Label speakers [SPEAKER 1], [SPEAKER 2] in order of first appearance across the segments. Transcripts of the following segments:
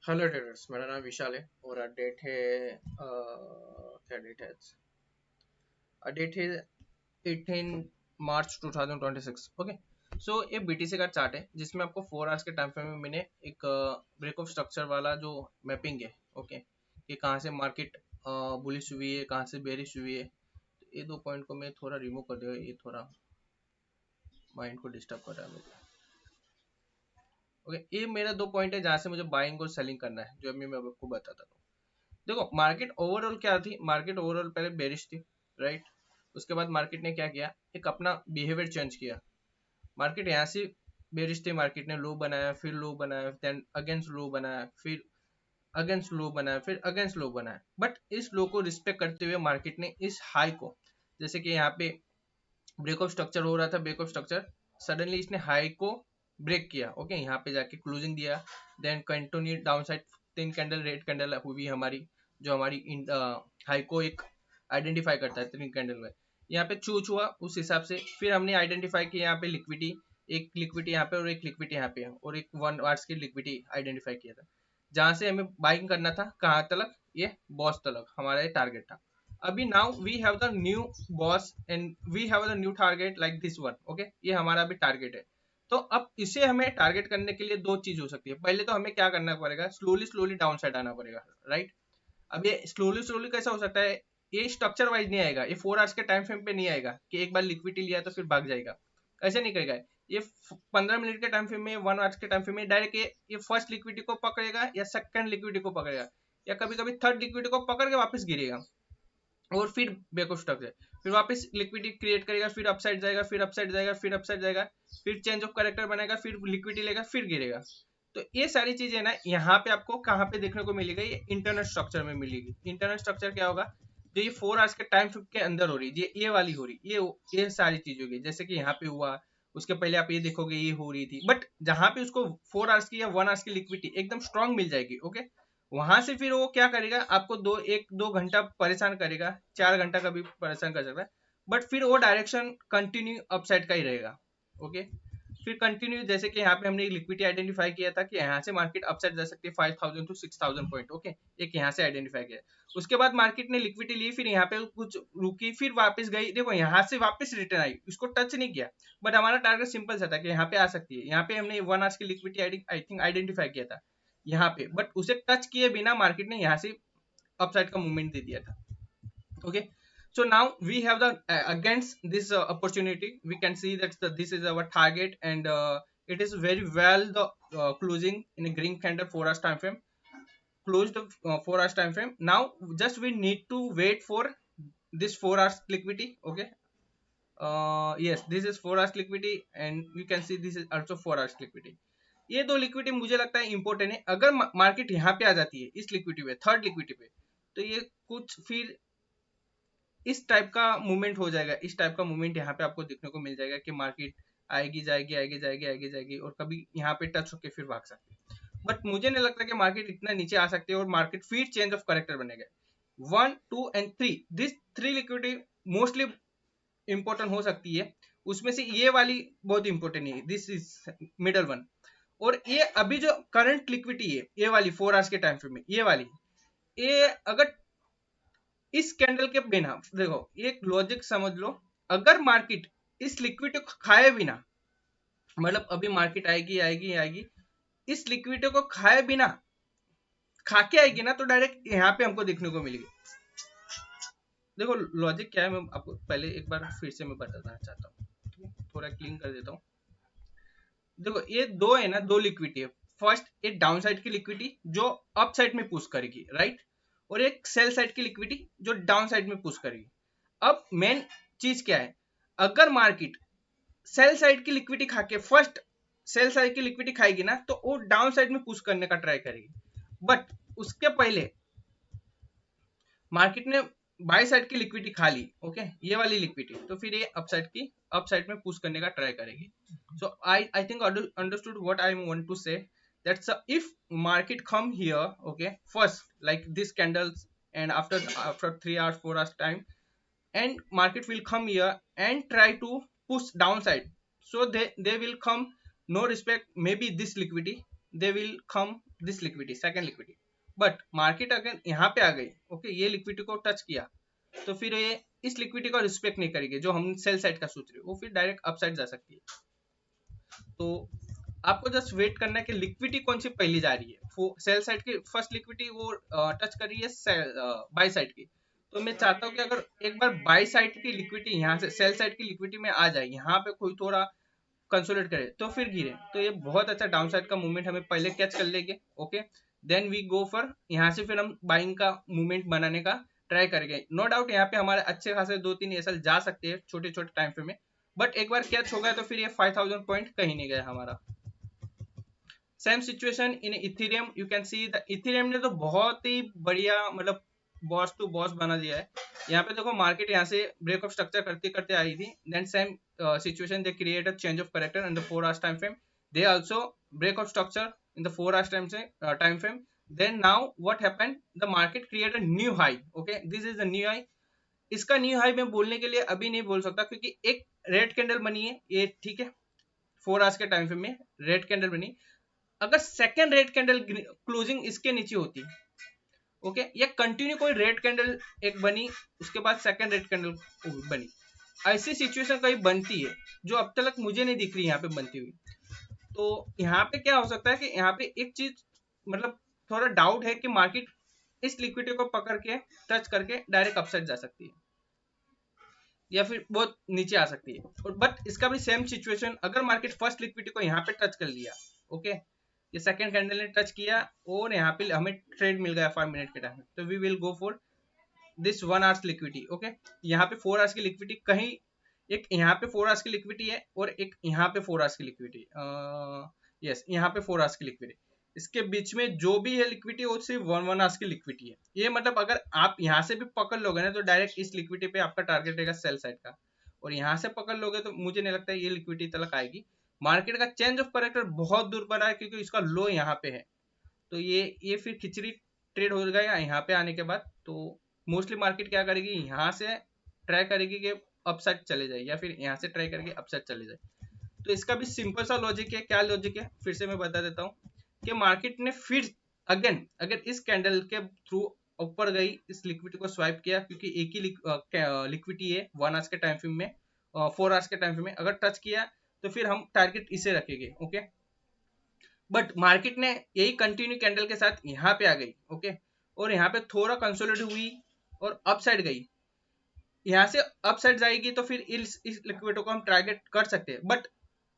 [SPEAKER 1] Hello traders, मेरा नाम विशाल है और डेट है क्या डेट है आज? डेट है 18 मार्च 2026। ओके, सो ये बीटीसी का चार्ट है जिसमें आपको 4 आवर्स के टाइम फ्रेम में मैंने एक ब्रेक ऑफ स्ट्रक्चर वाला जो मैपिंग है। ओके, कि कहाँ से मार्केट बुलिश हुई है, कहाँ से बेरिश हुई है। तो ये दो पॉइंट को मैं थोड़ा रिमूव कर दिया, ये थोड़ा माइंड को डिस्टर्ब कर रहा है मेरे। ओके, ये मेरा दो पॉइंट है जहाँ से मुझे बाइंग और सेलिंग करना है, जो अभी मैं आपको बताता हूँ। देखो, मार्केट ओवरऑल क्या थी, मार्केट ओवरऑल पहले बेरिश थी, राइट। उसके बाद मार्केट ने क्या किया, एक अपना बिहेवियर चेंज किया। मार्केट यहाँ से बेरिश थी, मार्केट ने लो बनाया, फिर लो बनाया, देन अगेंस्ट लो बनाया, फिर अगेंस्ट लो बनाया, फिर अगेंस्ट लो बनाया। बट इस लो को रिस्पेक्ट करते हुए मार्केट ने इस हाई को, जैसे कि यहाँ पे ब्रेक ऑफ स्ट्रक्चर हो रहा था, ब्रेक ऑफ स्ट्रक्चर सडनली इसने हाई को ब्रेक किया। ओके, यहाँ पे जाके क्लोजिंग दिया, then continue down side, 3 candle red candle हुई हमारी, जो हमारी हाई को एक आइडेंटिफाई करता है 3 कैंडल में। यहाँ पे चूच हुआ उस हिसाब से, फिर हमने आइडेंटिफाई किया यहाँ पे लिक्विडिटी, एक लिक्विडिटी यहाँ पे और एक लिक्विडिटी यहाँ पे और एक 1 आवर्स की लिक्विडिटी आइडेंटिफाई किया था, जहां से हमें बाइंग करना था कहाँ तक, ये बॉस तक हमारा ये टारगेट था। अभी now we have the new boss and we have the new target like this one. Okay, ये हमारा अभी टारगेट है। तो अब इसे हमें टारगेट करने के लिए दो चीज हो सकती है। पहले तो हमें क्या करना पड़ेगा, स्लोली स्लोली डाउन साइड आना पड़ेगा, राइट। अब ये स्लोली स्लोली कैसा हो सकता है, ये स्ट्रक्चर वाइज नहीं आएगा, ये 4 आवर्स के टाइम फ्रेम पे नहीं आएगा कि एक बार लिक्विडिटी लिया तो फिर भाग जाएगा। ऐसे नहीं करेगा ये। 15 मिनट के टाइम फ्रेम में, 1 आवर्स के टाइम फ्रेम में डायरेक्ट ये फर्स्ट लिक्विडिटी को पकड़ेगा या सेकंड लिक्विडिटी को पकड़ेगा, या कभी कभी थर्ड लिक्विडिटी को पकड़ के वापस गिरेगा और फिर बैक ऑफ स्टॉक है, फिर वापस लिक्विडिटी क्रिएट करेगा, फिर अपसाइड जाएगा, फिर अपसाइड जाएगा, फिर अपसाइड जाएगा, फिर चेंज ऑफ करेक्टर बनाएगा, फिर लिक्विडिटी लेगा, फिर गिरेगा। तो ये सारी चीजें ना यहाँ पे आपको कहाँ पे देखने को मिलेगा, ये इंटरनल स्ट्रक्चर में मिलेगी। इंटरनल स्ट्रक्चर क्या होगा, जो ये 4 आवर्स के टाइम के अंदर हो रही है, ये वाली हो रही है, ये सारी चीज होगी। जैसे कि यहाँ पे हुआ, उसके पहले आप ये देखोगे ये हो रही थी, बट जहां पे उसको 4 आवर्स की या 1 आवर्स की लिक्विडिटी एकदम स्ट्रांग मिल जाएगी। ओके, वहां से फिर वो क्या करेगा, आपको 1-2 घंटा परेशान करेगा, 4 घंटा का भी परेशान कर सकता है, बट फिर वो डायरेक्शन कंटिन्यू अपसाइड का ही रहेगा। ओके, फिर कंटिन्यू, जैसे कि यहाँ पे हमने लिक्विडिटी आइडेंटिफाई किया था कि यहाँ से मार्केट अपसाइड जा सकती है 5000 to 6000 पॉइंट। ओके, एक यहाँ से आइडेंटिफाई किया, उसके बाद मार्केट ने लिक्विडिटी ली, फिर यहाँ पे कुछ रुकी, फिर वापस गई, देखो यहाँ से वापस रिटर्न आई, उसको टच नहीं किया। बट हमारा टारगेट सिंपल सा था कि यहाँ पे आ सकती है। यहाँ पे हमने 1 आवर्स की लिक्विडिटी आई थिंक आइडेंटिफाई किया था यहाँ पे, बट उसे टच किए बिना मार्केट ने यहाँ से अपसाइड का मूवमेंट दे दिया था। Okay, so now we have the against this opportunity, we can see that this is our target, and it is very well the closing in a green candle 4 hours time frame, closed 4 hours time frame. Now just we need to wait for this 4 hours liquidity. Okay, yes, this is 4 hours liquidity and you can see this is also 4 hours liquidity. ये दो liquidity मुझे लगता है important है। अगर market यहाँ पे आ जाती है इस लिक्विडिटी पे, थर्ड लिक्विडिटी पे, तो ये कुछ फिर इस टाइप का मूवमेंट हो जाएगा। इस टाइप का मूवमेंट यहाँ पे आपको देखने को मिल जाएगा कि मार्केट आएगी जाएगी आएगी जाएगी आएगी जाएगी और कभी यहाँ पे टच होके फिर भाग सकती है। बट मुझे नहीं लगता कि मार्केट इतना नीचे आ सकती है और मार्केट फिर चेंज ऑफ करेक्टर बनेगा। 1, 2 and 3, this 3 liquidity mostly important हो सकती है। उसमें से ये वाली बहुत इंपॉर्टेंट है, दिस इज मिडल वन। और ये अभी जो करंट लिक्विडिटी है, ये वाली 4 आवर्स के टाइम फ्रेम में, ये वाली, ये अगर इस कैंडल के बिना, देखो एक लॉजिक समझ लो, अगर मार्केट इस लिक्विडिटी को खाए बिना, मतलब अभी मार्केट आएगी आएगी आएगी, इस लिक्विडिटी को खाए बिना खा के आएगी ना, तो डायरेक्ट यहाँ पे हमको देखने को मिलेगी। देखो लॉजिक क्या है, मैं आपको पहले एक बार फिर से मैं बताना चाहता हूँ, थोड़ा क्लीन कर देता हूँ। देखो ये दो है ना, दो लिक्विडिटी है। फर्स्ट एक डाउन साइड की लिक्विडिटी जो अप साइड में पुश करेगी, राइट, और एक सेल साइड की लिक्विडिटी जो डाउन साइड में पुश करेगी। अब मेन चीज क्या है, अगर मार्केट सेल साइड की लिक्विडिटी खा के फर्स्ट सेल साइड की लिक्विडिटी खाएगी ना, तो वो डाउन साइड में पुश करने का ट्राई करेगी। बट उसके पहले मार्केट ने बाय साइड की लिक्विडिटी खा ली, ओके, ये वाली लिक्विडिटी, तो फिर ये अप साइड में पुश करने का ट्राई करेगी। So I think understood what I want to say, that's if market come here, okay, first like this candles, and after 3 hours 4 hours time, and market will come here and try to push downside, so they will come, no respect maybe this liquidity, they will come this liquidity, second liquidity, but market अगर यहाँ पे आ गई, okay, ये liquidity को touch किया, तो फिर ये इस लिक्विडिटी को रिस्पेक्ट नहीं करेगी, जो हम सेल साइड का सोच रहे हैं, वो फिर डायरेक्ट अपसाइड जा सकती है। तो आपको जस्ट वेट करना है कि लिक्विडिटी कौन सी पहली जा रही है। सेल साइड की फर्स्ट लिक्विडिटी वो टच कर रही है बाय साइड की, तो मैं चाहता हूँ कि अगर एक बार बाय साइड की लिक्विडिटी यहाँ से सेल साइड की लिक्विडिटी में आ जाए, यहाँ पे कोई थोड़ा कंसोलिडेट करे, तो फिर गिरे, तो ये बहुत अच्छा डाउन साइड का मूवमेंट हमें पहले कैच कर लेंगे, okay. Then we go for, यहाँ से फिर हम बाइंग का मूवमेंट बनाने का ट्राई करेंगे। नो डाउट यहाँ पे हमारे अच्छे खासे 2-3 एसएल जा सकते हैं छोटे छोटे टाइम फ्रेम में, बट एक बार कैच हो गया तो फिर ये 5000 पॉइंट कहीं नहीं गया हमारा। Same situation in Ethereum, you can see the Ethereum ने तो बहुत ही बढ़िया मतलब बॉस टू बॉस बना दिया है। यहाँ पे देखो मार्केट यहाँ से ब्रेक ऑफ स्ट्रक्चर करते करते आई थी, then same situation they create a change of character in the 4 hours time frame, they also break of structure in the 4 hours time frame, then now what happened, the market create a new high, okay, this is the new high. इसका new high मैं बोलने के लिए अभी नहीं बोल सकता, क्योंकि एक रेड कैंडल बनी है ये, ठीक है, 4 आवर्स के टाइम फ्रेम में रेड कैंडल बनी। अगर सेकेंड रेड कैंडल क्लोजिंग इसके नीचे होती, ओके, या कंटिन्यू कोई रेड कैंडल एक बनी, उसके बाद सेकेंड रेड कैंडल बनी, ऐसी सिचुएशन कहीं बनती है जो अब तक मुझे नहीं दिख रही यहाँ पे बनती हुई। तो यहाँ पे क्या हो सकता है कि यहाँ पे एक चीज मतलब थोड़ा डाउट है कि मार्केट इस लिक्विडिटी को पकड़ के टच करके डायरेक्ट अपसाइड जा सकती है या फिर बहुत नीचे आ सकती है। और बट इसका भी सेम सिचुएशन, अगर मार्केट फर्स्ट लिक्विडिटी को यहाँ पे टच कर लिया, ओके, ये सेकंड कैंडल ने टच किया और यहाँ पे हमें ट्रेड मिल गया 5 मिनट के टाइम, तो we will go for this 1 hours liquidity, okay. यहाँ पे 4 आवर्स की लिक्विडिटी कहीं, एक यहाँ पे 4 आवर्स की लिक्विडिटी है और एक यहाँ पे 4 आवर्स की लिक्विडिटी, यस, यहाँ पे 4 आवर्स की लिक्विडिटी, इसके बीच में जो भी है लिक्विडिटी वो सिर्फ 1 आवर्स की लिक्विडिटी है। ये मतलब अगर आप यहाँ से भी पकड़ लोगे ना तो डायरेक्ट इस लिक्विडिटी पे आपका टारगेट रहेगा सेल साइड का, और यहाँ से पकड़ लोगे तो मुझे नहीं लगता ये लिक्विडिटी तक आएगी। मार्केट का चेंज ऑफ करेक्टर बहुत दूर पर है क्योंकि इसका लो यहाँ पे है, तो ये फिर खिचड़ी ट्रेड हो गया यहाँ पे आने के बाद। तो मोस्टली मार्केट क्या करेगी, यहाँ से ट्राई करेगी कि अपसाइड चले जाए या फिर यहाँ से ट्राई करके अपसाइड चले जाए। तो इसका भी सिंपल सा लॉजिक है। क्या लॉजिक है फिर से मैं बता देता हूँ कि मार्केट ने फिर अगेन अगर इस कैंडल के थ्रू ऊपर गई, इस लिक्विडिटी को स्वाइप किया, क्योंकि एक ही लिक्विडिटी है 1 आवर्स के टाइम फ्रेम में, 4 आवर्स के टाइम फ्रेम में, अगर टच किया तो फिर हम टारगेट इसे रखेंगे, ओके। बट मार्केट ने यही कंटिन्यू कैंडल के साथ यहाँ पे आ गई, ओके, और यहाँ पे थोड़ा कंसोलिडेट हुई और अप साइड गई, यहाँ से अप साइड जाएगी तो फिर इस लिक्विडिटी को हम टारगेट कर सकते हैं। बट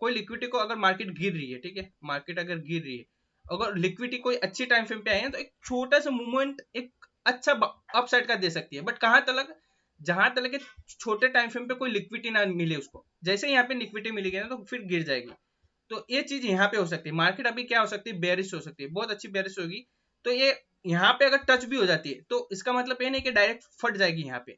[SPEAKER 1] कोई लिक्विडिटी को अगर मार्केट गिर रही है, ठीक है, मार्केट अगर गिर रही है, अगर लिक्विडिटी कोई अच्छी टाइम फ्रेम पे आई है तो एक छोटा सा मूवमेंट एक अच्छा अप साइड का दे सकती है, बट कहाँ तक, जहां तक के छोटे टाइम फ्रेम पे कोई लिक्विडिटी ना मिले उसको, जैसे यहाँ पे लिक्विडिटी मिलेगी ना तो फिर गिर जाएगी। तो ये चीज यहाँ पे हो सकती है। मार्केट अभी क्या हो सकती है, बेरिश हो सकती है, बहुत अच्छी बेरिश होगी। तो ये यहाँ पे अगर टच भी हो जाती है तो इसका मतलब ये नहीं कि डायरेक्ट फट जाएगी। यहाँ पे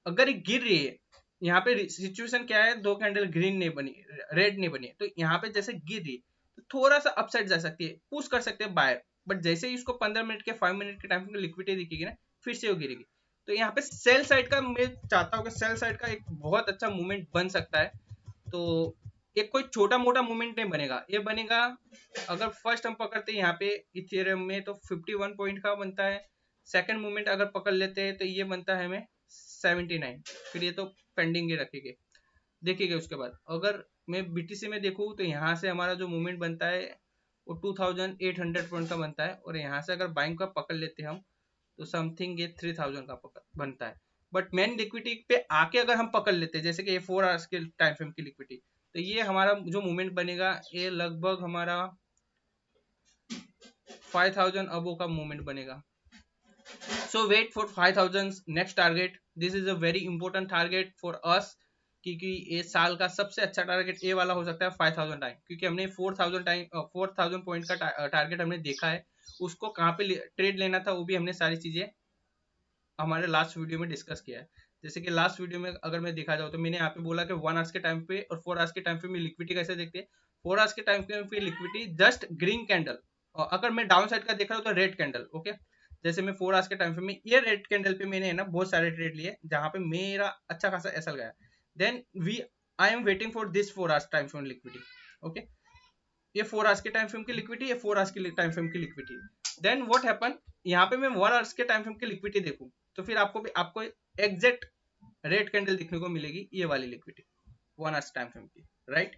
[SPEAKER 1] अगर ये गिर रही है, यहाँ पे सिचुएशन क्या है, दो कैंडल ग्रीन नहीं बनी, रेड नहीं बनी, तो यहाँ पे जैसे गिर रही है तो थोड़ा सा अपसाइड जा सकती है, पुश कर सकते हैं बायर। बट जैसे ही उसको 15 मिनट के 5 मिनट के टाइम में लिक्विडिटी दिखेगी ना, फिर से वो गिरेगी। तो यहाँ पे सेल साइड का मैं चाहता हूँ कि सेल साइड का एक बहुत अच्छा मूवमेंट बन सकता है। तो एक कोई छोटा मोटा मूवमेंट नहीं बनेगा, ये बनेगा अगर फर्स्ट हम पकड़ते हैं यहाँ पे इथेरियम में तो 51 पॉइंट का बनता है। सेकंड मूवमेंट अगर पकड़ लेते हैं तो ये बनता है हमें 79, फिर ये तो पेंडिंग ही रखेंगे, देखेंगे। उसके बाद अगर मैं बीटीसी में देखूँ तो यहाँ से हमारा जो मूवमेंट बनता है वो 2800 पॉइंट का बनता है, और यहाँ से अगर बाइंग का पकड़ लेते हैं हम तो समथिंग ये 3000 का पकड़ बनता है। बट मेन लिक्विडिटी पे आके अगर हम पकड़ लेते हैं, जैसे कि ये 4 आवर्स के टाइम फ्रेम की लिक्विडिटी, तो ये हमारा जो मूवमेंट बनेगा ये लगभग हमारा 5000 अबो का मूवमेंट बनेगा। So wait for 5000 next target. This is a very important target for us, क्योंकि ये साल का सबसे अच्छा टारगेट ये वाला हो सकता है 5000 टाइम, क्योंकि हमने 4000 पॉइंट का टारगेट हमने देखा है। उसको कहाँ पे ट्रेड लेना था वो भी हमने सारी चीजें हमारे लास्ट वीडियो में डिस्कस किया है। जैसे कि लास्ट वीडियो में अगर मैं देखा जाऊँ तो मैंने यहाँ पे बोला कि 1 आवर्स के टाइम पे और 4 आवर्स के टाइम पे में लिक्विडिटी कैसे देखते हैं। 4 आवर्स के टाइम पे लिक्विडिटी जस्ट ग्रीन कैंडल, और अगर मैं डाउन साइड का देख रहा हूँ तो रेड कैंडल, ओके। जैसे मैं 4 आवर्स के टाइम पे में ये रेड कैंडल पे मैंने है ना बहुत सारे ट्रेड लिए जहां पे मेरा अच्छा खासा एसएल गया। Then I am waiting for this 4 hours time frame liquidity, okay. ये 4 आवर्स के टाइम फ्रेम की लिक्विडिटी, ये 4 आवर्स की टाइम फ्रेम की लिक्विडिटी। देन व्हाट हैपन, यहाँ पे मैं 1 आवर्स के टाइम फ्रेम की लिक्विडिटी देखूं तो फिर आपको एग्जैक्ट रेड कैंडल दिखने को मिलेगी, ये वाली लिक्विडिटी 1 आवर्स टाइम फ्रेम की, राइट।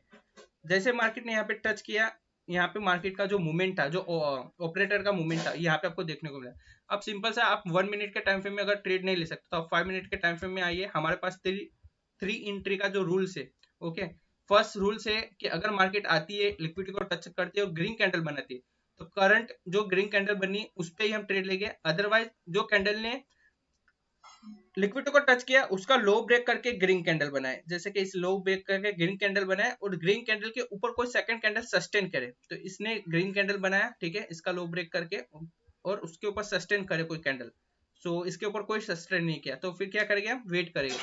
[SPEAKER 1] जैसे मार्केट ने यहाँ पे टच किया, यहाँ पे मार्केट का जो मूवमेंट था, जो ऑपरेटर का मूवमेंट था, यहाँ पे आपको देखने को मिला। अब सिंपल सा, आप 1 मिनट के टाइम फ्रेम में अगर ट्रेड नहीं ले सकते तो आप 5 मिनट के टाइम फ्रेम में आइए। हमारे पास थ्री एंट्री का जो रूल्स है, ओके। फर्स्ट रूल्स है कि अगर मार्केट आती है, लिक्विडिटी को टच करती है और ग्रीन कैंडल बनाती है, तो करंट जो ग्रीन कैंडल बनी उस पर ही हम ट्रेड लेंगे। अदरवाइज जो कैंडल ने लिक्विड को टच किया, उसका लो ब्रेक करके ग्रीन कैंडल बनाए, जैसे कि इस लो ब्रेक करके ग्रीन कैंडल बनाए और ग्रीन कैंडल के ऊपर कोई सेकंड कैंडल सस्टेन करे, तो इसने ग्रीन कैंडल बनाया, ठीक है, इसका लो ब्रेक करके, और उसके ऊपर सस्टेन करे कोई कैंडल। सो इसके ऊपर कोई सस्टेन नहीं किया, तो फिर क्या करेंगे हम, वेट करेंगे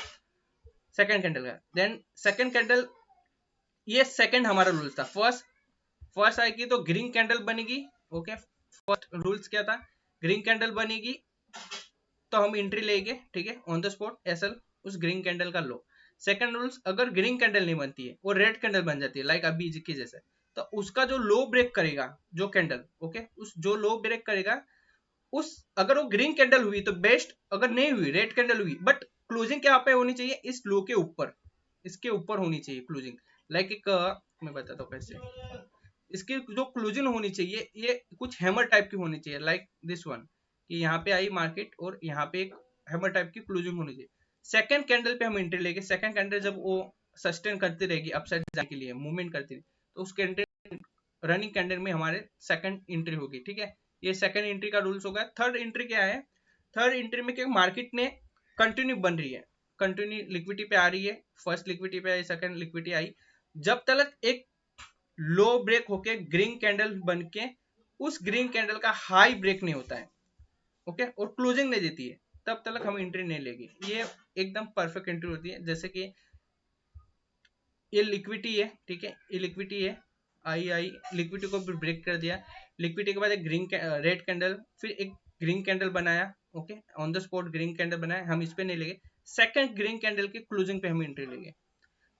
[SPEAKER 1] सेकंड कैंडल का। देन सेकंड कैंडल, ये सेकंड हमारा रूल था। फर्स्ट आएगी तो ग्रीन कैंडल बनेगी, ओके। फर्स्ट रूल्स क्या था, ग्रीन कैंडल बनेगी तो हम एंट्री लेंगे, ठीक है, ऑन द स्पॉट एसएल उस ग्रीन कैंडल का लो। सेकंड रूल्स, अगर ग्रीन कैंडल नहीं बनती है, वो रेड कैंडल बन जाती है, लाइक अभी की जैसे, तो उसका जो लो ब्रेक करेगा जो कैंडल, ओके, उस जो लो ब्रेक करेगा, उस अगर वो ग्रीन कैंडल हुई तो बेस्ट, अगर नहीं हुई रेड कैंडल हुई, बट क्लोजिंग क्या पे होनी चाहिए, इस लो के ऊपर, इसके ऊपर होनी चाहिए क्लोजिंग। लाइक एक मैं बताता हूँ कैसे, इसकी जो क्लोजिंग होनी चाहिए ये कुछ हैमर टाइप की होनी चाहिए, लाइक दिस वन, कि यहाँ पे आई मार्केट और यहाँ पे एक हैमर टाइप की क्लोजिंग होनी चाहिए। सेकंड कैंडल पे हम एंट्री लेंगे, सेकंड कैंडल जब वो सस्टेन करती रहेगी अपसाइड जाने के लिए, मूवमेंट करती रहेगी, तो उस कैंडल रनिंग कैंडल में हमारे सेकंड एंट्री होगी, ठीक है। ये सेकंड एंट्री का रूल्स होगा। थर्ड एंट्री क्या है, थर्ड एंट्री में क्या, मार्केट ने कंटिन्यू बन रही है, कंटिन्यू लिक्विडिटी पे आ रही है, फर्स्ट लिक्विडिटी पे आई, सेकंड लिक्विडिटी आई, जब तक एक लो ब्रेक होके ग्रीन कैंडल बन के उस ग्रीन कैंडल का हाई ब्रेक नहीं होता है, ओके, और क्लोजिंग नहीं देती है, तब तक हम एंट्री नहीं लेंगे। ये एकदम परफेक्ट एंट्री होती है। जैसे कि ये लिक्विडिटी है, ठीक है, ये लिक्विडिटी है, आई लिक्विडिटी को भी ब्रेक कर दिया, लिक्विडिटी के बाद एक ग्रीन रेड कैंडल, फिर एक ग्रीन कैंडल बनाया, okay, on the spot green candle बनाया, हम इस पे नहीं लेंगे, सेकंड ग्रीन कैंडल के क्लोजिंग पे हम एंट्री लेंगे।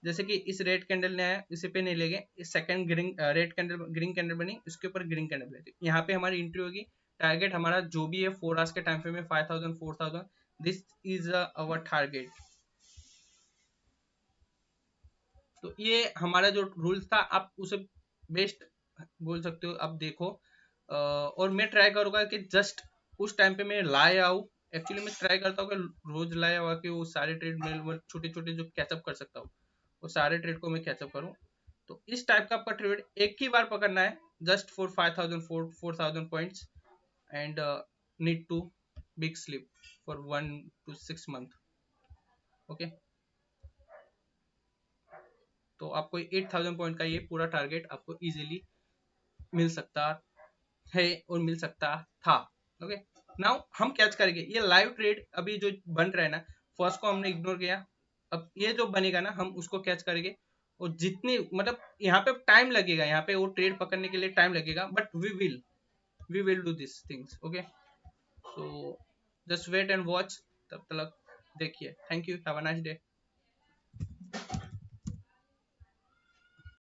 [SPEAKER 1] जैसे कि इस रेड कैंडल ने आया, इसे पे नहीं लेंगे, इस second red candle green candle बनी, इसके ऊपर ग्रीन कैंडल लेते, यहाँ पे हमारी एंट्री होगी। टारगेट हमारा जो भी है 4 आवर्स के टाइम फ्रेम में 5000 4000, दिस इज अवर टारगेट। तो ये हमारा जो रूल्स था, आप उसे बेस्ट बोल सकते हो, आप देखो। और मैं ट्राई करूंगा कि जस्ट उस टाइम पे मैं लाए आऊँ। एक्चुअली मैं ट्राई करता हूँ कि रोज लाए आऊँ कि वो सारे ट्रेड में छोटे छोटे जो कैचअप कर सकता हूँ, वो सारे ट्रेड को मैं कैचअप करूँ। तो इस टाइप का आपका ट्रेड एक ही बार पकड़ना है, just for 5000 4000 points, and need to big slip for 1 to 6 month, ओके। तो आपको 8000 पॉइंट का ये पूरा टारगेट आपको इजीली मिल सकता है और मिल सकता था, ओके। नाउ हम कैच करेंगे ये लाइव ट्रेड, अभी जो बन रहा है ना, फर्स्ट को हमने इग्नोर किया, अब ये जो बनेगा ना हम उसको कैच करेंगे। और जितनी मतलब यहाँ पे टाइम लगेगा, यहाँ पे वो ट्रेड पकड़ने के लिए टाइम लगेगा, but we will do this things, okay. So just wait and watch, तब तक देखिए। Thank you, have a nice day.